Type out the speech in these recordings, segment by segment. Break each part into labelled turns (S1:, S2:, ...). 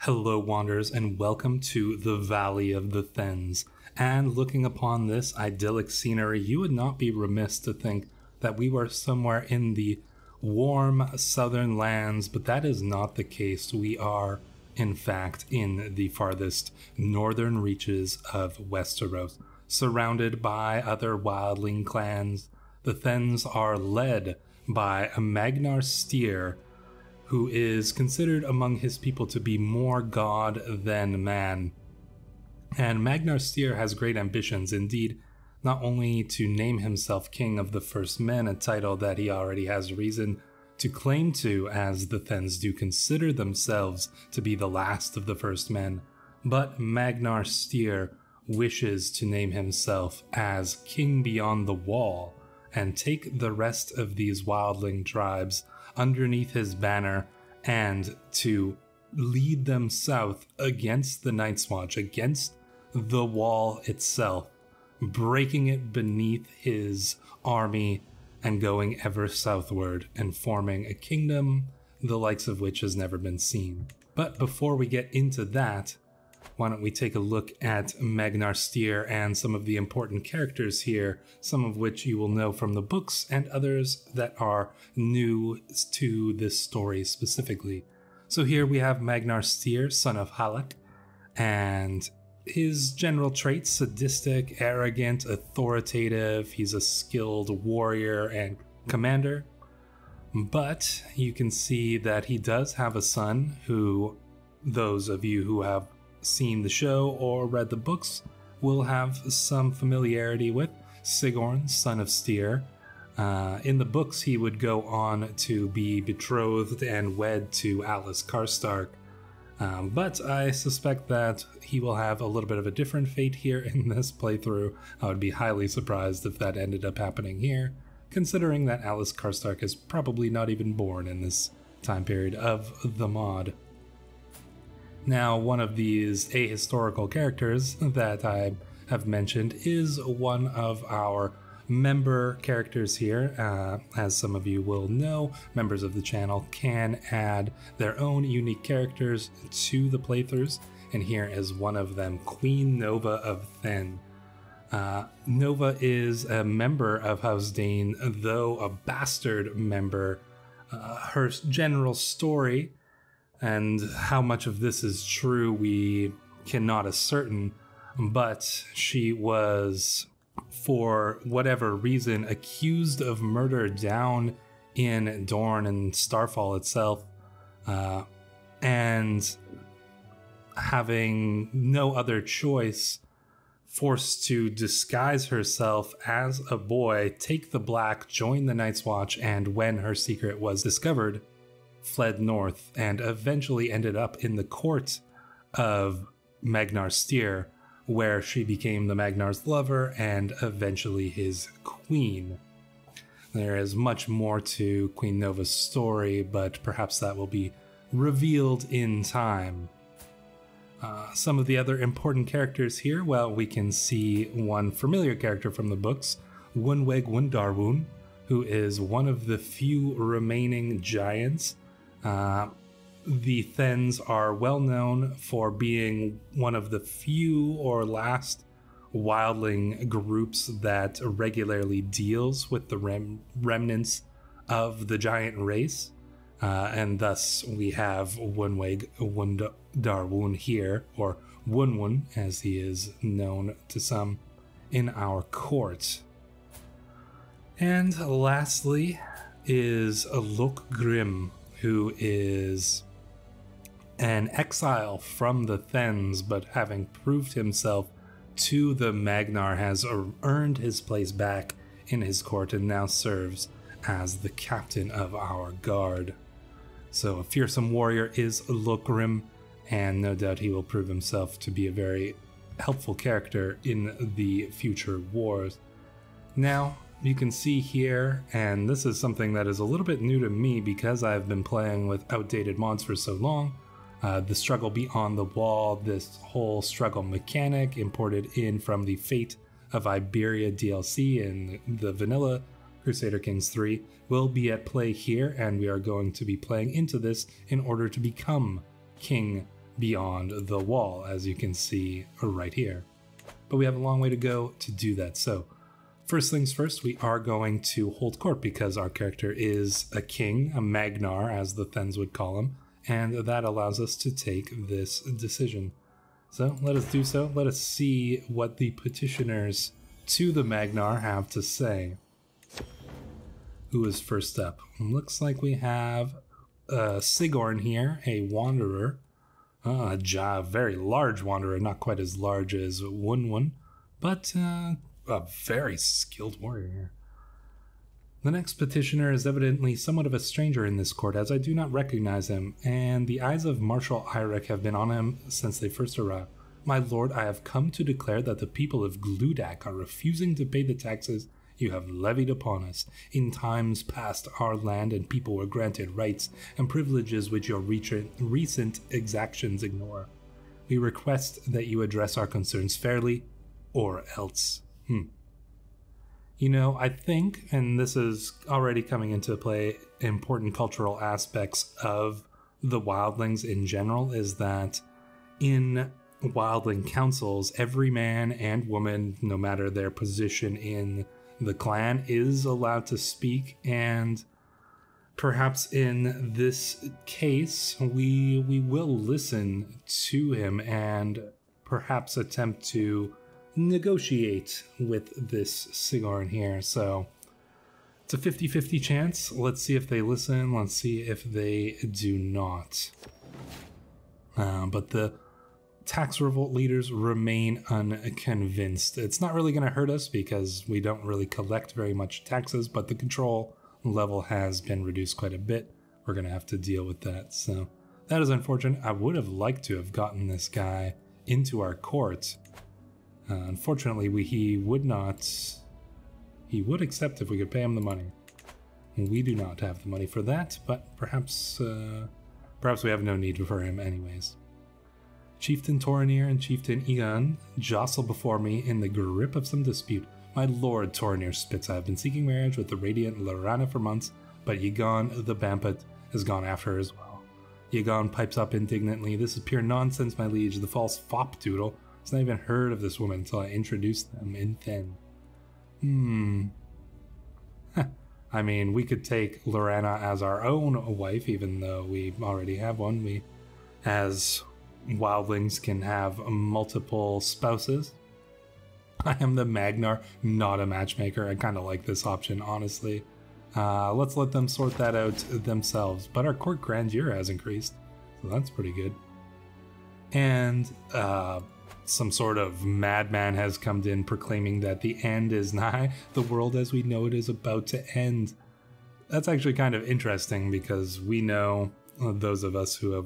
S1: Hello Wanderers and welcome to the Valley of the Thenns. And looking upon this idyllic scenery, you would not be remiss to think that we were somewhere in the warm southern lands, but that is not the case. We are, in fact, in the farthest northern reaches of Westeros, surrounded by other wildling clans. The Thenns are led by a Magnar Styr, who is considered among his people to be more god than man. And Magnar Styr has great ambitions, indeed, not only to name himself King of the First Men, a title that he already has reason to claim to, as the Thenns do consider themselves to be the last of the First Men, but Magnar Styr wishes to name himself as King Beyond the Wall and take the rest of these wildling tribes underneath his banner and to lead them south against the Night's Watch, against the wall itself, breaking it beneath his army and going ever southward and forming a kingdom the likes of which has never been seen. But before we get into that, why don't we take a look at Magnar Styr and some of the important characters here, some of which you will know from the books and others that are new to this story specifically. So here we have Magnar Styr, son of Halak, and his general traits: sadistic, arrogant, authoritative. He's a skilled warrior and commander. But you can see that he does have a son who, those of you who have seen the show or read the books will have some familiarity with: Sigorn, son of Styr. In the books, he would go on to be betrothed and wed to Alice Karstark, but I suspect that he will have a little bit of a different fate here in this playthrough. I would be highly surprised if that ended up happening here, considering that Alice Karstark is probably not even born in this time period of the mod. Now, one of these ahistorical characters that I have mentioned is one of our member characters here. As some of you will know, members of the channel can add their own unique characters to the playthroughs, and here is one of them, Queen Nova of Thenn. Nova is a member of House Dane, though a bastard member. Her general story, and how much of this is true we cannot ascertain, but she was, for whatever reason, accused of murder down in Dorne and Starfall itself, and having no other choice, forced to disguise herself as a boy, take the black, join the Night's Watch, and when her secret was discovered, fled north and eventually ended up in the court of Magnar Styr, where she became the Magnar's lover and eventually his queen. There is much more to Queen Nova's story, but perhaps that will be revealed in time. Some of the other important characters here, well, we can see one familiar character from the books, Wunweg Wundarwun, who is one of the few remaining giants. The Thenns are well known for being one of the few or last wildling groups that regularly deals with the remnants of the giant race, and thus we have Wunweg Wundarwun here, or Wunwun as he is known to some, in our court. And lastly is Lokgrim, who is an exile from the Thenns, but having proved himself to the Magnar, has earned his place back in his court and now serves as the captain of our guard. So a fearsome warrior is Lokgrim, and no doubt he will prove himself to be a very helpful character in the future wars. Now, you can see here, and this is something that is a little bit new to me because I've been playing with outdated mods for so long, the struggle beyond the wall, this whole struggle mechanic imported in from the Fate of Iberia DLC in the vanilla Crusader Kings 3 will be at play here, and we are going to be playing into this in order to become King beyond the wall, as you can see right here. But we have a long way to go to do that. So first things first, we are going to hold court because our character is a king, a Magnar, as the Thens would call him, and that allows us to take this decision. So let us do so. Let us see what the petitioners to the Magnar have to say. Who is first up? Looks like we have Sigorn here, a wanderer. A very large wanderer, not quite as large as Wunwun, but a very skilled warrior here. The next petitioner is evidently somewhat of a stranger in this court, as I do not recognize him, and the eyes of Marshal Eirik have been on him since they first arrived. My lord, I have come to declare that the people of Gludak are refusing to pay the taxes you have levied upon us. In times past, our land and people were granted rights and privileges which your recent exactions ignore. We request that you address our concerns fairly, or else. You know, I think, and this is already coming into play, important cultural aspects of the Wildlings in general, is that in Wildling councils, every man and woman, no matter their position in the clan, is allowed to speak, and perhaps in this case, we will listen to him and perhaps attempt to negotiate with this Sigorn here. So it's a 50-50 chance. Let's see if they listen. Let's see if they do not. But the tax revolt leaders remain unconvinced. It's not really going to hurt us because we don't really collect very much taxes, but the control level has been reduced quite a bit. We're going to have to deal with that. So that is unfortunate. I would have liked to have gotten this guy into our court. Unfortunately, he would not. He would accept if we could pay him the money. We do not have the money for that, but perhaps we have no need for him anyways. Chieftain Torinir and Chieftain Egan jostle before me in the grip of some dispute. My lord, Torinir spits, I have been seeking marriage with the radiant Lorana for months, but Yegon the Bampet has gone after her as well. Yegon pipes up indignantly. This is pure nonsense, my liege. The false fop doodle has not even heard of this woman until I introduced them in Thin. I mean, we could take Lorana as our own wife, even though we already have one. We, as Wildlings, can have multiple spouses. I am the Magnar, not a matchmaker. I kind of like this option, honestly. Let's let them sort that out themselves. But our court grandeur has increased, so that's pretty good. And some sort of madman has come in proclaiming that the end is nigh. The world as we know it is about to end. That's actually kind of interesting because we know, those of us who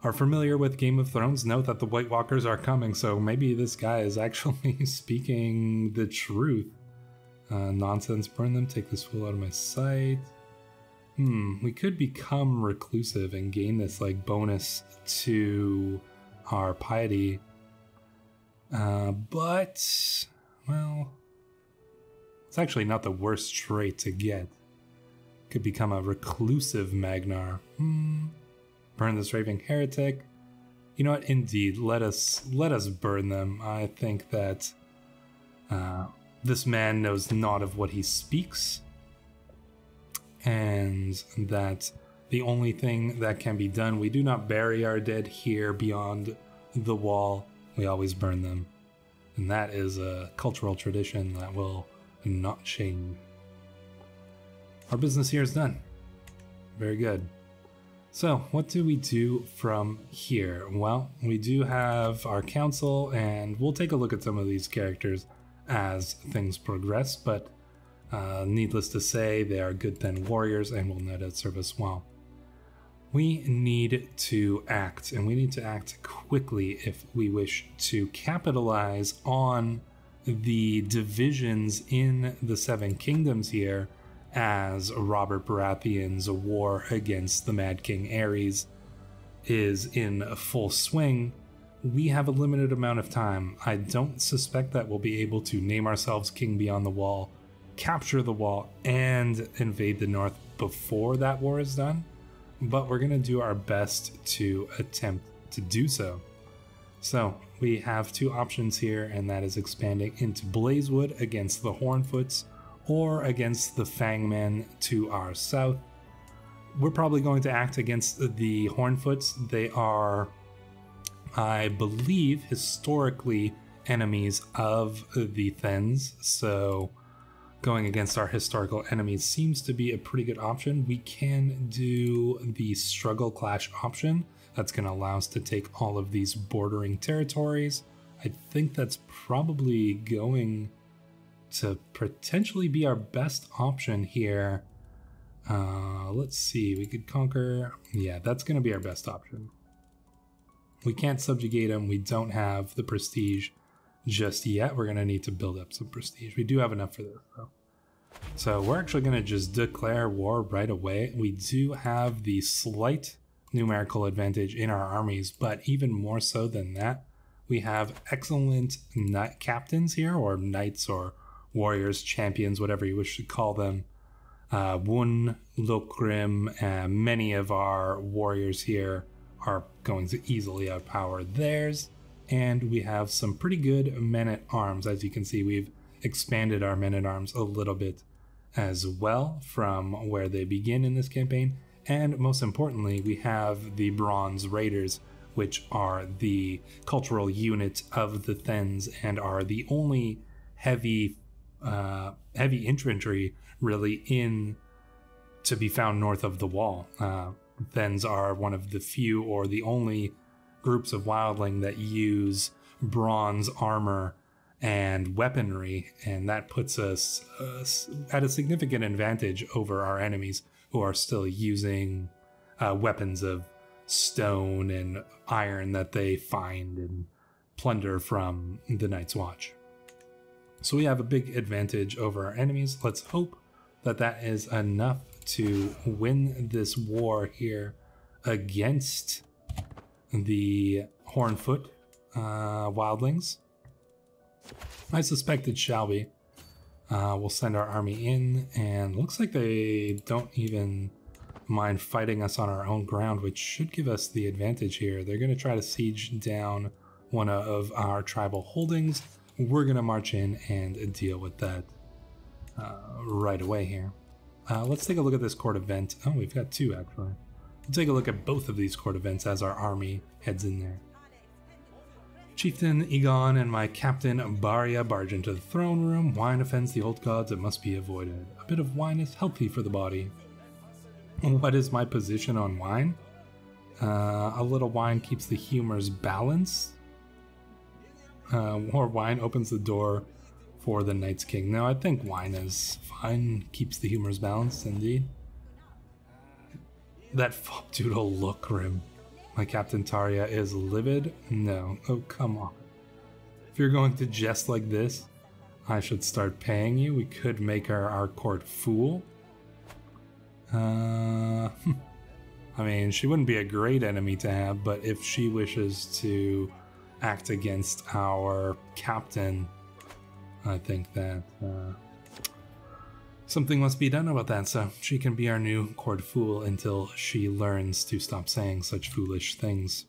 S1: are familiar with Game of Thrones know that the White Walkers are coming, so maybe this guy is actually speaking the truth. Nonsense, burn them, take this fool out of my sight. We could become reclusive and gain this like bonus to our piety. But, well, it's actually not the worst trait to get. Could become a reclusive Magnar. Burn this raving heretic. You know what? Indeed, let us burn them. I think that this man knows not of what he speaks, and that the only thing that can be done, we do not bury our dead here beyond the wall. We always burn them, and that is a cultural tradition that will not change. Our business here is done. Very good. So, what do we do from here? Well, we do have our council, and we'll take a look at some of these characters as things progress, but needless to say, they are good then warriors and will no doubt serve us well. We need to act, and we need to act quickly if we wish to capitalize on the divisions in the Seven Kingdoms here, as Robert Baratheon's war against the Mad King Aerys is in full swing. We have a limited amount of time. I don't suspect that we'll be able to name ourselves King Beyond the Wall, capture the wall, and invade the north before that war is done, but we're going to do our best to attempt to do so. So we have two options here, and that is expanding into Blazewood against the Hornfoots or against the Fangmen to our south. We're probably going to act against the Hornfoots. They are, I believe, historically enemies of the Thens, so going against our historical enemies seems to be a pretty good option. We can do the Struggle Clash option. That's going to allow us to take all of these bordering territories. I think that's probably going to potentially be our best option here. Let's see, we could conquer. Yeah, that's going to be our best option. We can't subjugate them. We don't have the prestige just yet. We're going to need to build up some prestige. We do have enough for this, though. So we're actually going to just declare war right away. We do have the slight numerical advantage in our armies, but even more so than that, we have excellent captains here, or knights or warriors, champions, whatever you wish to call them. Wun, Lokrim, many of our warriors here are going to easily outpower theirs, and we have some pretty good men-at-arms. As you can see, we've expanded our men-at-arms a little bit as well from where they begin in this campaign. And most importantly, we have the Bronze Raiders, which are the cultural unit of the Thens and are the only heavy infantry really to be found north of the wall. Thens are one of the few or the only groups of wildling that use bronze armor and weaponry, and that puts us at a significant advantage over our enemies, who are still using weapons of stone and iron that they find and plunder from the Night's Watch. So we have a big advantage over our enemies. Let's hope that that is enough to win this war here against the Hornfoot Wildlings. I suspect it shall be. We'll send our army in, and looks like they don't even mind fighting us on our own ground, which should give us the advantage here. They're going to try to siege down one of our tribal holdings. We're going to march in and deal with that right away here. Let's take a look at this court event. Oh, we've got two, actually. We'll take a look at both of these court events as our army heads in there. Chieftain Egon and my captain Baria barge into the throne room. Wine offends the old gods, it must be avoided. A bit of wine is healthy for the body. What is my position on wine? A little wine keeps the humors balanced. More wine opens the door for the Night's King. No, I think wine is fine. Keeps the humors balanced, indeed. That Fopdoodle look grim. My Captain Taria is livid? No. Oh, come on. If you're going to jest like this, I should start paying you. We could make her our court fool. I mean, she wouldn't be a great enemy to have, but if she wishes to act against our captain, I think that something must be done about that, so she can be our new court fool until she learns to stop saying such foolish things.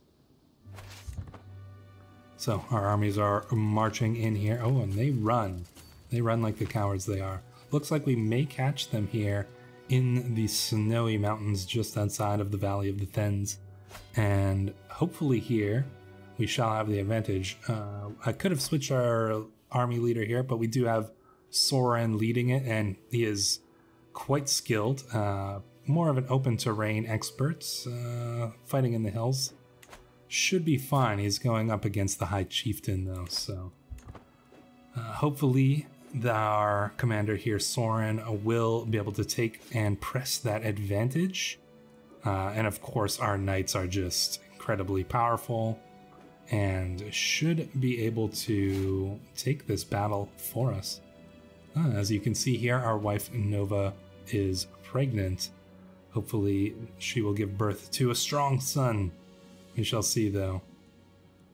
S1: So our armies are marching in here. Oh, and they run. They run like the cowards they are. Looks like we may catch them here in the snowy mountains just outside of the Valley of the Thens. And hopefully here we shall have the advantage. I could have switched our army leader here, but we do have Soren leading it, and he is quite skilled. More of an open terrain expert, fighting in the hills. Should be fine. He's going up against the High Chieftain though, so hopefully our commander here, Soren, will be able to take and press that advantage. And of course our knights are just incredibly powerful and should be able to take this battle for us. As you can see here, our wife Nova is pregnant. Hopefully she will give birth to a strong son. We shall see though.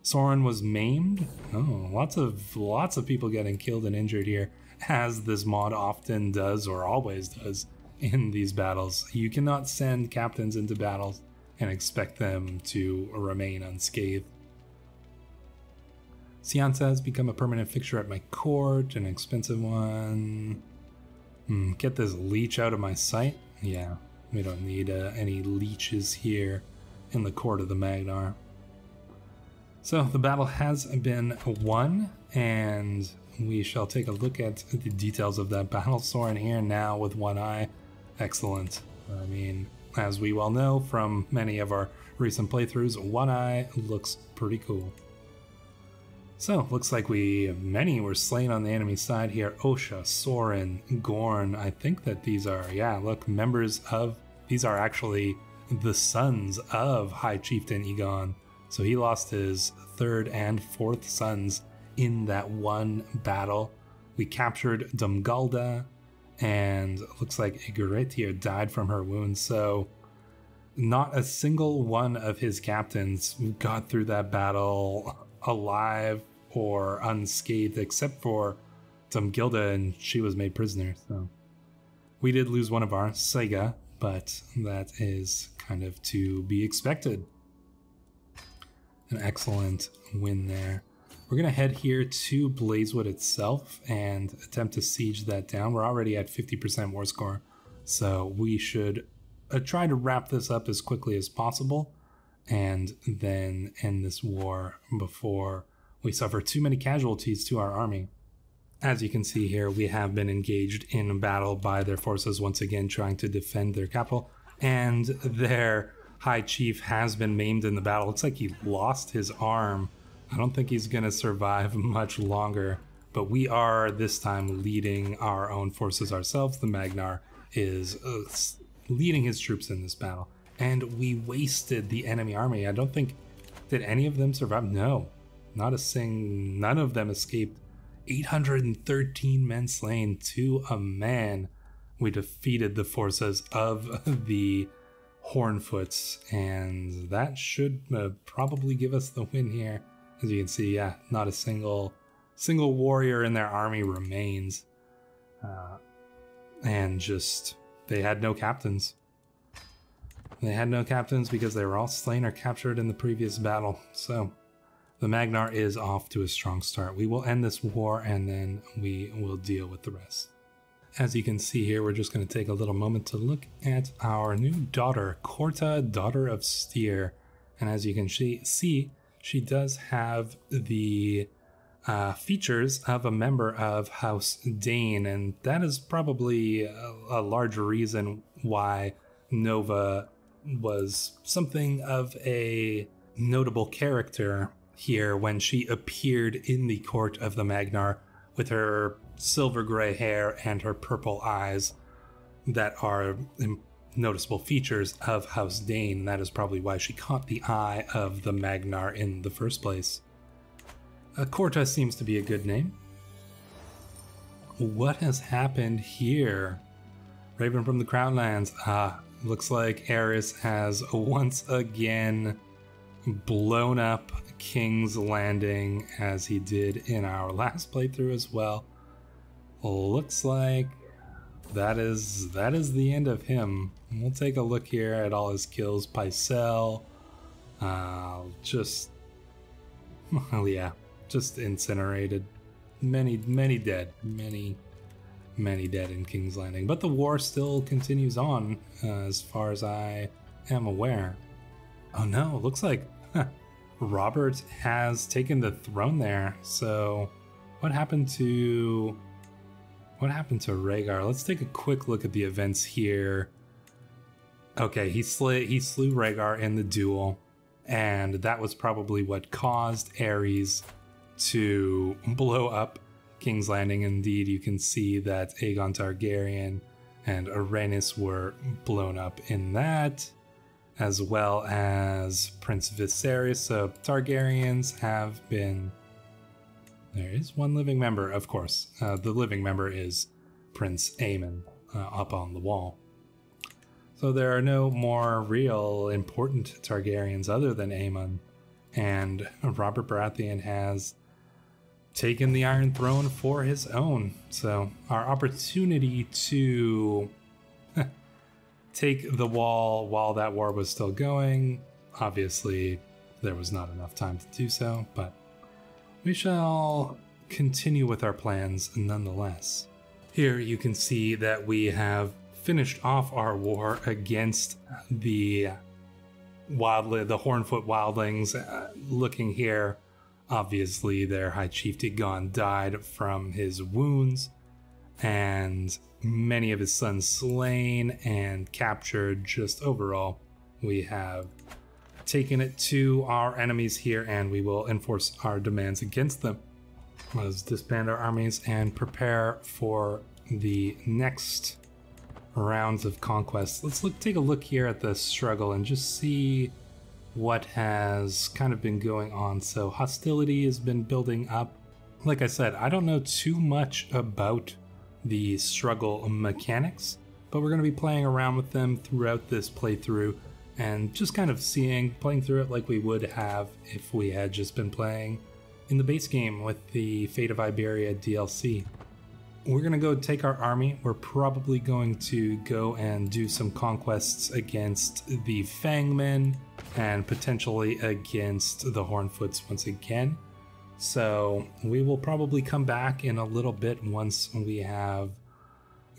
S1: Soren was maimed. Oh, lots of people getting killed and injured here, as this mod often does or always does in these battles. You cannot send captains into battles and expect them to remain unscathed. Sion says, become a permanent fixture at my court, an expensive one. Get this leech out of my sight. Yeah, we don't need any leeches here in the court of the Magnar. So the battle has been won, and we shall take a look at the details of that battle. Soren here now with one eye. Excellent. I mean, as we well know from many of our recent playthroughs, one eye looks pretty cool. So, looks like many were slain on the enemy side here. Osha, Soren, Gorn. I think that these are, yeah, look, these are actually the sons of High Chieftain Egon. So he lost his third and fourth sons in that one battle. We captured Dumgulda, and it looks like Igoretir died from her wounds. So not a single one of his captains got through that battle alive or unscathed, except for Dumgilda, and she was made prisoner. So we did lose one of our Saiga, but that is kind of to be expected. An excellent win there. We're going to head here to Blazewood itself and attempt to siege that down. We're already at 50% war score, so we should try to wrap this up as quickly as possible and then end this war before we suffer too many casualties to our army. As you can see here, we have been engaged in battle by their forces once again, trying to defend their capital, and their High Chief has been maimed in the battle. Looks like he lost his arm. I don't think he's going to survive much longer, but we are this time leading our own forces ourselves. The Magnar is leading his troops in this battle, and we wasted the enemy army. I don't think, did any of them survive? No, not a single, none of them escaped. 813 men slain to a man. We defeated the forces of the Hornfoots, and that should probably give us the win here. As you can see, yeah, not a single warrior in their army remains. And just, they had no captains. They had no captains because they were all slain or captured in the previous battle. So the Magnar is off to a strong start. We will end this war and then we will deal with the rest. As you can see here, we're just going to take a little moment to look at our new daughter, Corta, daughter of Styr. And as you can see, she does have the features of a member of House Dane, and that is probably a large reason why Nova was something of a notable character here when she appeared in the court of the Magnar with her silver gray hair and her purple eyes that are noticeable features of House Dane. That is probably why she caught the eye of the Magnar in the first place. Corta seems to be a good name. What has happened here? Raven from the Crownlands. Looks like Aerys has once again blown up King's Landing as he did in our last playthrough as well. Looks like that is the end of him. We'll take a look here at all his kills. Pycelle, just incinerated. Many dead. Many dead in King's Landing. But the war still continues on, as far as I am aware. Oh no, looks like Robert has taken the throne there. So what happened to Rhaegar? Let's take a quick look at the events here. Okay, he slew Rhaegar in the duel, and that was probably what caused Aerys to blow up King's Landing. Indeed, you can see that Aegon Targaryen and Rhaenys were blown up in that, as well as Prince Viserys. So Targaryens have been... There is one living member, of course. The living member is Prince Aemon up on the wall. So there are no more real important Targaryens other than Aemon. And Robert Baratheon has taken the Iron Throne for his own. So our opportunity to take the wall while that war was still going. Obviously, there was not enough time to do so, but we shall continue with our plans nonetheless. Here you can see that we have finished off our war against the Hornfoot Wildlings. Looking here, obviously their High Chief Dagon died from his wounds, and many of his sons slain and captured. Just overall, we have taken it to our enemies here, and we will enforce our demands against them. Let's disband our armies and prepare for the next rounds of conquest. Let's take a look here at the struggle and just see what has kind of been going on. So hostility has been building up. Like I said, I don't know too much about the struggle mechanics, but we're going to be playing around with them throughout this playthrough and just kind of playing through it like we would have if we had just been playing in the base game with the Fate of Iberia DLC. We're going to go take our army. We're probably going to go and do some conquests against the Fangmen and potentially against the Hornfoots once again. So we will probably come back in a little bit once we have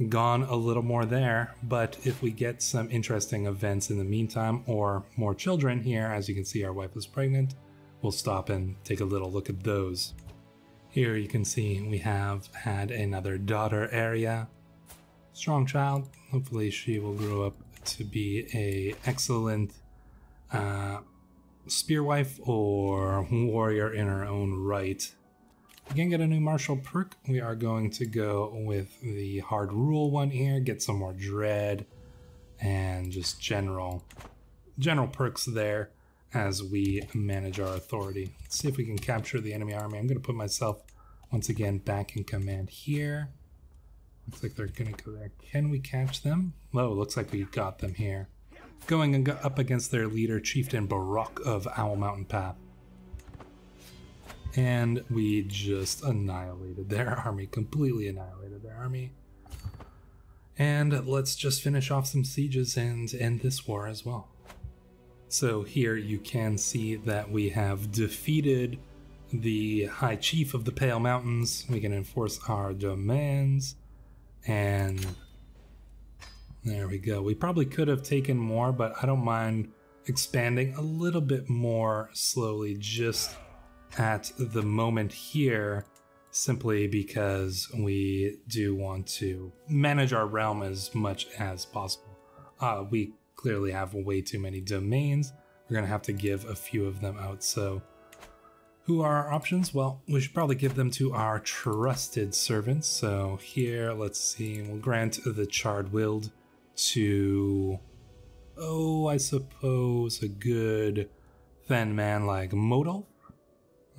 S1: gone a little more there. But if we get some interesting events in the meantime, or more children here, as you can see our wife is pregnant, we'll stop and take a little look at those. Here you can see we have had another daughter area. Strong child. Hopefully she will grow up to be a excellent spearwife or warrior in her own right. We can get a new martial perk. We are going to go with the hard rule one here, get some more dread and just general perks there as we manage our authority. Let's see if we can capture the enemy army. I'm going to put myself once again back in command here. Looks like they're going to go there. Can we catch them? Oh, looks like we got them here. Going up against their leader, Chieftain Barak of Owl Mountain Path. And we just annihilated their army, completely annihilated their army. And let's just finish off some sieges and end this war as well. So here you can see that we have defeated the High Chief of the Pale Mountains. We can enforce our demands, and there we go. We probably could have taken more, but I don't mind expanding a little bit more slowly just at the moment here, simply because we do want to manage our realm as much as possible. We clearly have way too many domains. We're going to have to give a few of them out. So who are our options? Well, we should probably give them to our trusted servants. So here, let's see, we'll grant the Charred Wild to, I suppose a good thin man like Modal.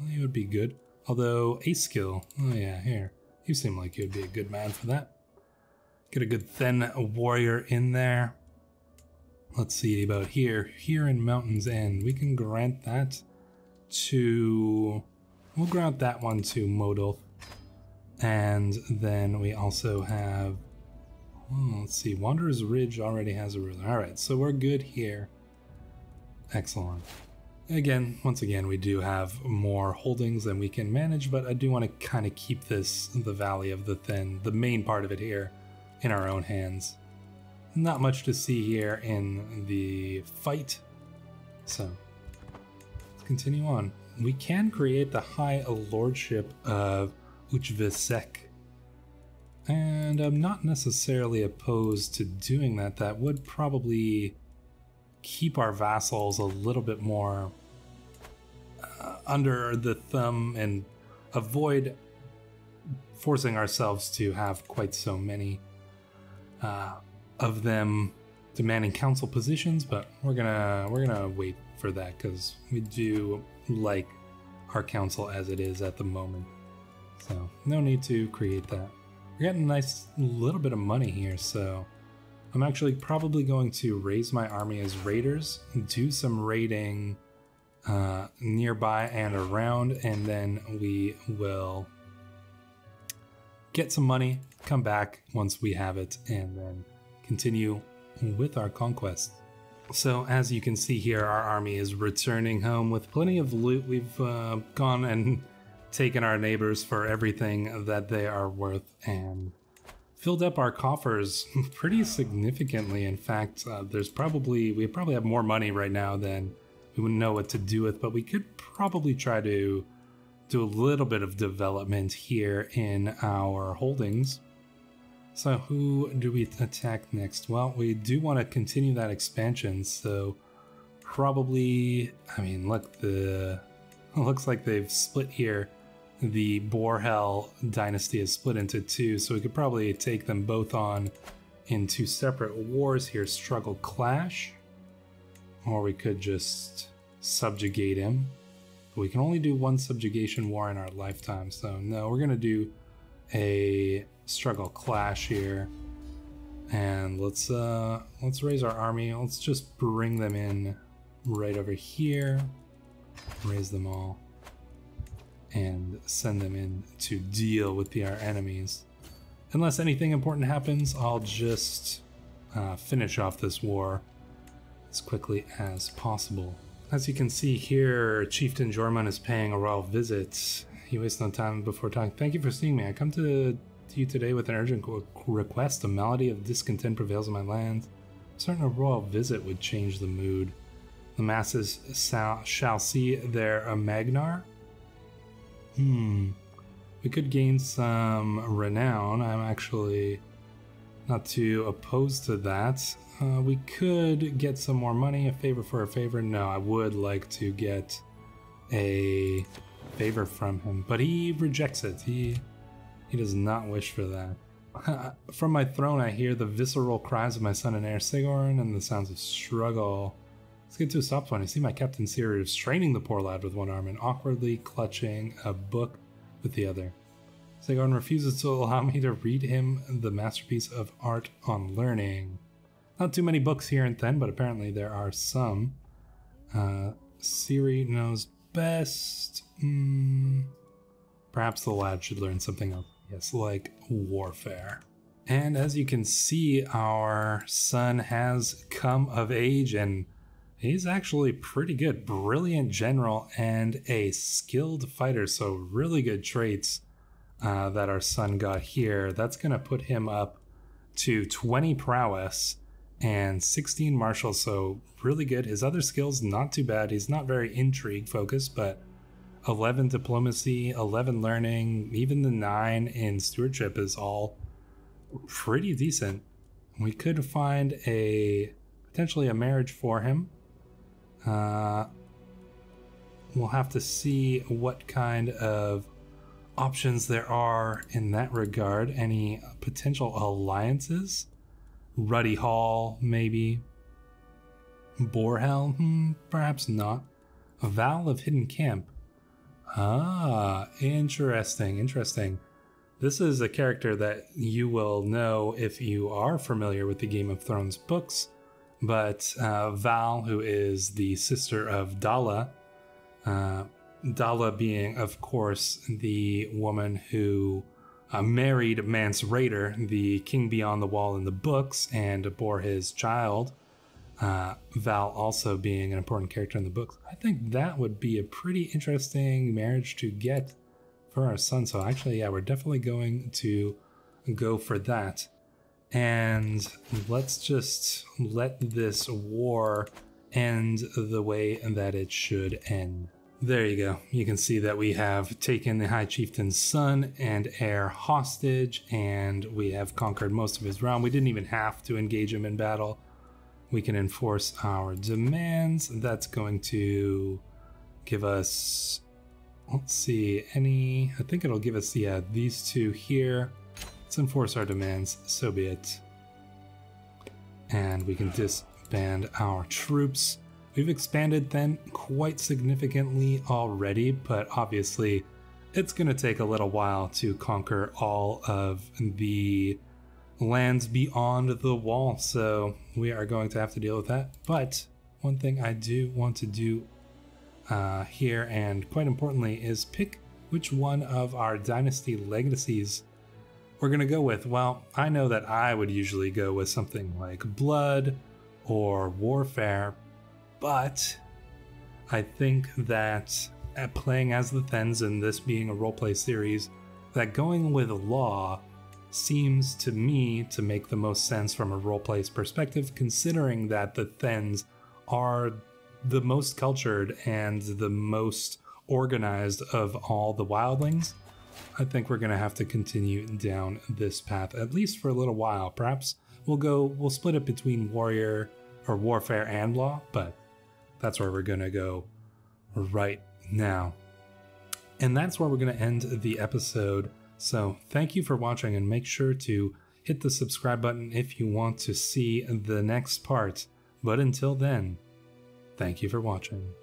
S1: He would be good. Although Askill, oh yeah, here, you seem like you'd be a good man for that. Get a good thin warrior in there. Let's see about here in Mountain's End. We can grant that to, we'll grant that one to Modal. And then we also have, let's see, Wanderer's Ridge already has a ruler. All right, so we're good here. Excellent. Again, once again, we do have more holdings than we can manage, but I do want to kind of keep this, the Valley of the Thin, the main part of it here, in our own hands. Not much to see here in the fight, so let's continue on. We can create the High Lordship of Uchvesek, and I'm not necessarily opposed to doing that. That would probably keep our vassals a little bit more under the thumb and avoid forcing ourselves to have quite so many of them demanding council positions, but we're gonna wait for that because we do like our council as it is at the moment, so no need to create that. We're getting a nice little bit of money here, so I'm actually probably going to raise my army as raiders, do some raiding nearby and around, and then we will get some money, come back once we have it, and then continue with our conquest. So as you can see here, our army is returning home with plenty of loot. We've gone and taken our neighbors for everything that they are worth and filled up our coffers pretty significantly. In fact, we probably have more money right now than we would know what to do with, but we could probably try to do a little bit of development here in our holdings. So who do we attack next? Well, we do want to continue that expansion, so probably, I mean, look, it looks like they've split here. The Borhel dynasty is split into two, so we could probably take them both on in two separate wars here, struggle clash, or we could just subjugate him. We can only do one subjugation war in our lifetime, so no, we're gonna do a struggle clash here, and let's raise our army. Let's just bring them in right over here, raise them all, and send them in to deal with our enemies. Unless anything important happens, I'll just finish off this war as quickly as possible. As you can see here, Chieftain Jormund is paying a royal visit. He wastes no time before talking. Thank you for seeing me. I come to you today with an urgent request. A malady of discontent prevails in my land. Certain a royal visit would change the mood. The masses shall see their Magnar. We could gain some renown. I'm actually not too opposed to that. We could get some more money. A favor for a favor. No, I would like to get a favor from him, but he rejects it. He does not wish for that. From my throne I hear the visceral cries of my son and heir Sigorn and the sounds of struggle. Let's get to a stop point. I see my Captain Styr restraining the poor lad with one arm and awkwardly clutching a book with the other. Sigorn refuses to allow me to read him the masterpiece of art on learning. Not too many books here and then, but apparently there are some. Ciri knows best. Perhaps the lad should learn something else. Yes, like warfare. And as you can see, our son has come of age and he's actually pretty good. Brilliant general and a skilled fighter, so really good traits that our son got here. That's going to put him up to 20 prowess and 16 martial, so really good. His other skills, not too bad. He's not very intrigue focused, but 11 diplomacy, 11 learning, even the 9 in stewardship is all pretty decent. We could find potentially a marriage for him. We'll have to see what kind of options there are in that regard. Any potential alliances? Ruddy Hall, maybe. Borhel? Perhaps not. A Val of Hidden Camp. Ah, interesting. This is a character that you will know if you are familiar with the Game of Thrones books, but Val, who is the sister of Dalla, Dalla being, of course, the woman who married Mance Rayder, the king beyond the wall in the books, and bore his child. Val also being an important character in the books. I think that would be a pretty interesting marriage to get for our son. So actually, yeah, we're definitely going to go for that. And let's just let this war end the way that it should end. There you go. You can see that we have taken the High Chieftain's son and heir hostage, and we have conquered most of his realm. We didn't even have to engage him in battle. We can enforce our demands. That's going to give us, let's see, I think it'll give us, yeah, these two here. Let's enforce our demands, so be it. And we can disband our troops. We've expanded then quite significantly already, but obviously it's going to take a little while to conquer all of the lands beyond the wall, so we are going to have to deal with that. But one thing I do want to do here, and quite importantly, is pick which one of our dynasty legacies we're going to go with, well, I know that I would usually go with something like blood or warfare, but I think that playing as the Thens and this being a roleplay series, that going with law seems to me to make the most sense from a roleplay's perspective, considering that the Thens are the most cultured and the most organized of all the Wildlings. I think we're going to have to continue down this path, at least for a little while. Perhaps we'll split it between warrior or warfare and law, but that's where we're going to go right now. And that's where we're going to end the episode. So thank you for watching, and make sure to hit the subscribe button if you want to see the next part. But until then, thank you for watching.